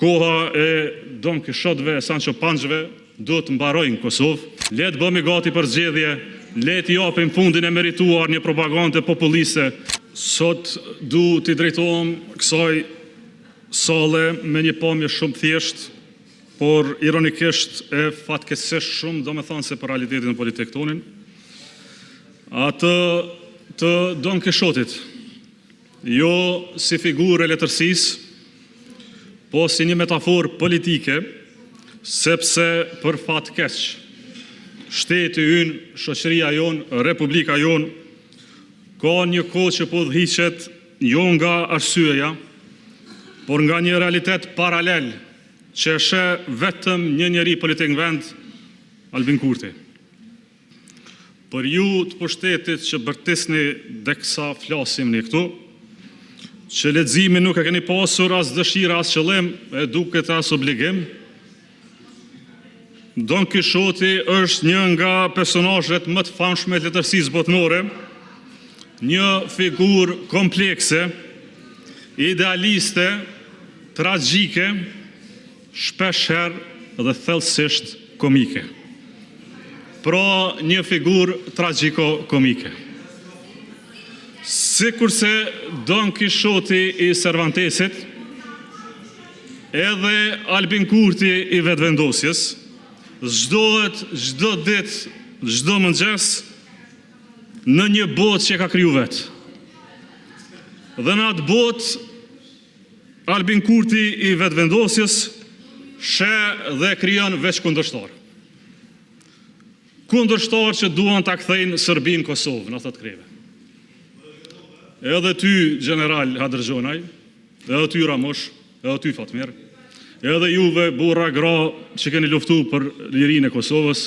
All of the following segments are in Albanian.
koha e Don Kishotëve e Sancho Pançëve duhet të mbarojnë në Kosovë. Le të bëhemi gati për zgjedhje, le të japim fundin e merituar një propagande populiste. Sot du t'i drejtohem kësaj sale me një pamje shumë thjesht, por ironikisht e fatkeqësisht shumë, do me thonë se për realitetin e politikë tonin. Atë të Don Kishotit, jo si figurë e letërsisë, po si një metaforë politike, sepse për fat keq, shteti ynë, shoqëria jonë, republika jonë, ka një kohë që po udhëhiqet jo nga arsyeja, por nga një realitet paralel që sheh vetëm një njeri politik në vend, Albin Kurti. Për ju të pushtetit që bërtisni deksa flasim një këtu, që leximin nuk e keni pasur as dëshira as qëllim, e duket as obligim, Don Kishoti është një nga personazhet më të famshme të letërsisë botërore, një figurë komplekse, idealiste, tragjike, shpeshherë dhe thellësisht komike. Pra një figurë tragjiko-komike. Sikurse Don Kishoti i Cervantesit, edhe Albin Kurti i Vetëvendosjes, zhdohet çdo ditë, çdo mëngjes në një botë që ka kriju vetë. Dhe në atë botë, Albin Kurti i Vetëvendosjes sheh dhe krijon veç kundërshtar. Kundërshtar që duan ta kthejnë Serbinë Kosovë në atë kreve. Edhe ty, general Hadrxhonaj, edhe ty Ramosh, edhe ty Fatmir, edhe juve, burra, gra, që keni luftu për lirinë e Kosovës.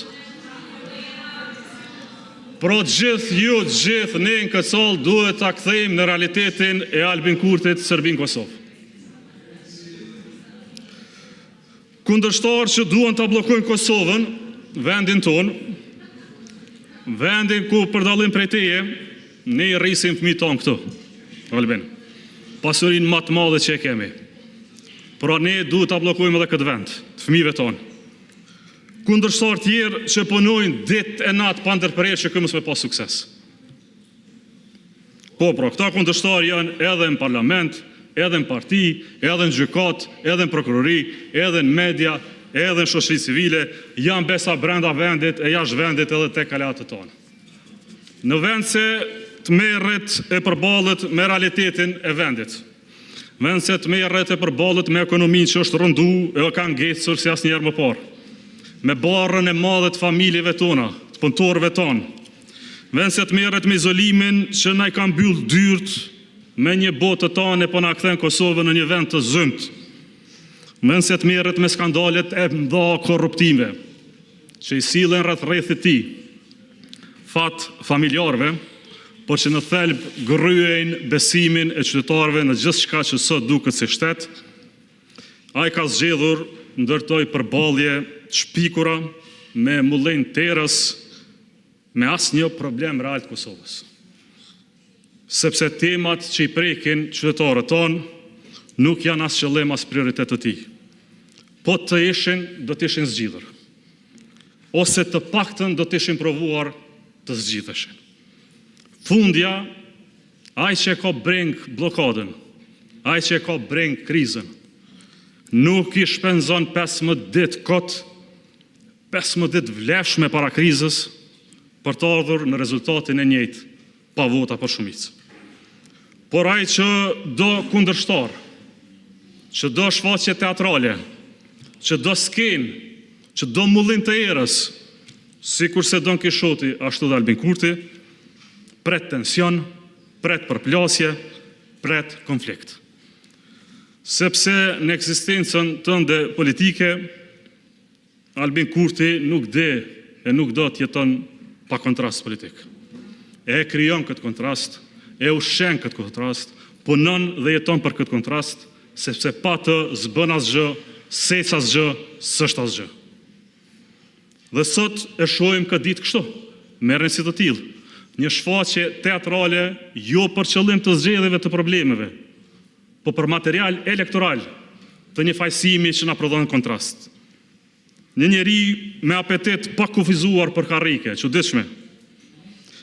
Pro gjithë ne në këtë salë duhet ta kthejmë në realitetin e Albin Kurtit Serbinë Kosovë. Kundërshtar që duan ta bllokojnë Kosovën, vendin tonë, vendin ku për dallim prej teje, ne i rrisim fëmijët tonë këtu, Albin. Pasurinë më të madhe që e kemi. Pra ne duhet ta bllokojmë edhe këtë vend, të fëmijëve tonë. Kundërshtar tjerë që punojnë ditë e natë pa ndërprerje që këtu mos me pas sukses. Po, pra, këta kundërshtar janë edhe në parlament, edhe në parti, edhe në gjykat, edhe në prokurori, edhe në media, edhe në shoqëri civile, janë besa brenda vendit e jashtë vendit edhe tek aleatët tonë. Në vend se të merret e përballet me realitetin e vendit, vend se të merret e përballet me ekonominë që është rëndu e ka ngecur si asnjëherë më parë, me barrën e madhe të familjeve tona, të punëtorëve tonë, vend se të merret me izolimin që na i ka mbyll dyert me një botë të tonë e po na kthen Kosovën në një vend të zymt, vend se të merret me skandalet e mëdha korruptive që i sillen rreth rrethit tij, fat familjarëve, por që në thelb gryejnë besimin e qytetarëve në gjithçka që sot duket si shtet. Ai ka zgjedhur ndërtoj përballje të shpikura me mullin terës, me asnjë problem real të Kosovës. Sepse temat që i prekin qytetarët tonë nuk janë as qëllim as prioritet të tij. Po të ishin, do të ishin zgjidhur. Ose të paktën do të ishin provuar të zgjidheshin. Fundja, ai që ka breng blokadën, ai që ka breng krizën, nuk i shpenzon 15 ditë kot, 15 ditë vlefshme para krizës, për të ardhur në rezultatin e njëjtë, pa vota për shumicë. Por ai që do kundërshtar, që do shfaqje teatrale, që do skenë, që do mullin të erës, si kurse Don Kishoti, ashtu dhe Albin Kurti, pret tension, pret përplasje, pret konflikt. Sepse në eksistencën tënde politike, Albin Kurti nuk dhe e nuk do të jeton pa kontrast politik. E krijon këtë kontrast, e ushqen këtë kontrast, punon dhe jeton për këtë kontrast, sepse pa të zbën asgjë, sec asgjë, s'është asgjë. Dhe sot e shohim këtë ditë kështu, merren si të tillë, një shfaqje teatrale jo për qëllim të zgjedhjeve të problemeve, po për material elektoral, të një fajsimi që na prodhon kontrast. Një njeri me apetit pa kufizuar për karrike, çuditshme.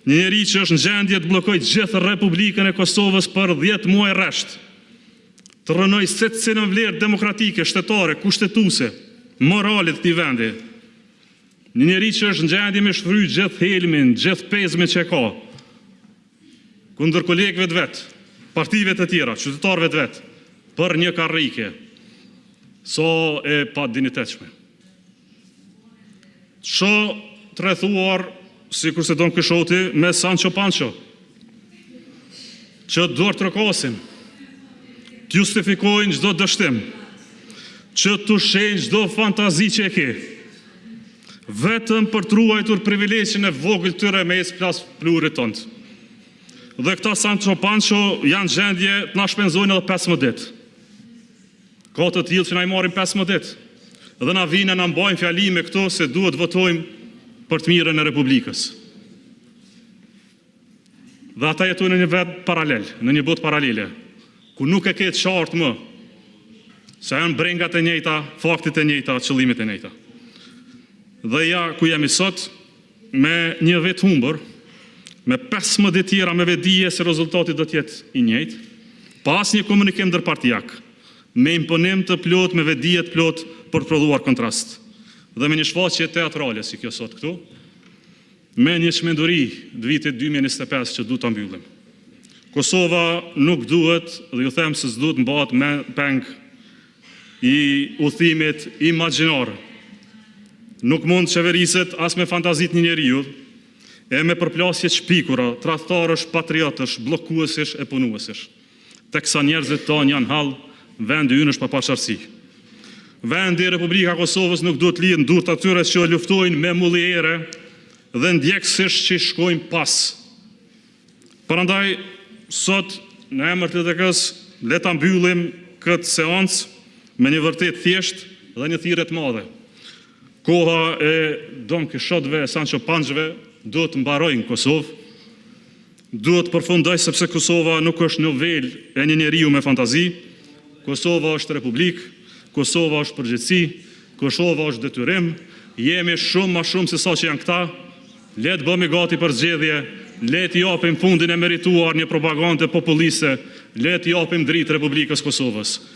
Një njeri që është në gjendje të bllokojë gjithë Republikën e Kosovës për 10 muaj rresht, të rënojë secilën vlerë demokratike, shtetare, kushtetuese, morale të këtij vendi. Një njeri që është në gjendje me shfrytë gjithë helmin, gjithë pezmin që ka, kundër kolegëve të vet, partive të tjera, qytetarëve të vet, për një karrike, so e pa dinitetshme. Sho të rrethuar, si kurse Don Kishoti, me Sancho Pancho, që duart trokosin, të justifikojnë çdo dështim, që të shenjë çdo fantazi që e ke, vetëm për të ruajtur privilegjin e vogël tyre me plas plurit tonë. Dhe këta Sancho Pancho janë gjendje të na shpenzojnë edhe 15 ditë. Ka të tillë që na i marrin 15 ditë. Dhe na vinë na mbajnë fjalime këto se duhet votojmë për të mirën e Republikës. Dhe ata jetojnë në një vend paralel, në një botë paralele, ku nuk e ke të qartë më se janë brengat e njëjta, faktit e njëjta, qëllimit e njëjta. Dhe ja ku jemi sot, me një vit humbur, me 15 ditë tjera me vedije se rezultati do të jetë i njëjtë, pas një komunikim ndërpartijak, me imponim të plot, me vedije të plot për të prodhuar kontrast. Dhe me një shfaqje teatrale si kjo sot këtu, me një çmenduri të vitit 2025 që du të mbyllim. Kosova nuk duhet, dhe ju them se s'duhet mbahet me peng i udhimit imagjinar. Nuk mund qeveriset as me fantazit një njeriu, e me përplasje shpikura, tradhtarësh, patriotësh, bllokuesish e punuesish. Teksa njerëzit tonë janë hall, vendi ynë është pa paqartësi. Vendi Republika Kosovës nuk duhet lidhë në durët atyre që luftojnë me mulliere dhe ndjekësish që shkojnë pas. Prandaj, sot, në emër të TDK-s, le ta mbyllim këtë seancë me një vërtet thjesht dhe një thirrje të madhe. Koha e Don Kishotëve, Sancho Panchove duhet të mbarojë në Kosovë, duhet përfundoj sepse Kosova nuk është novel e një njeriu me fantazi. Kosova është republikë, Kosova është përgjegjësi, Kosova është detyrim, jemi shumë më shumë se sa që janë këta. Le të bëhemi gati për zgjedhje, le të japim fundin e merituar një propagande populiste, le të japim dritë Republikës Kosovës.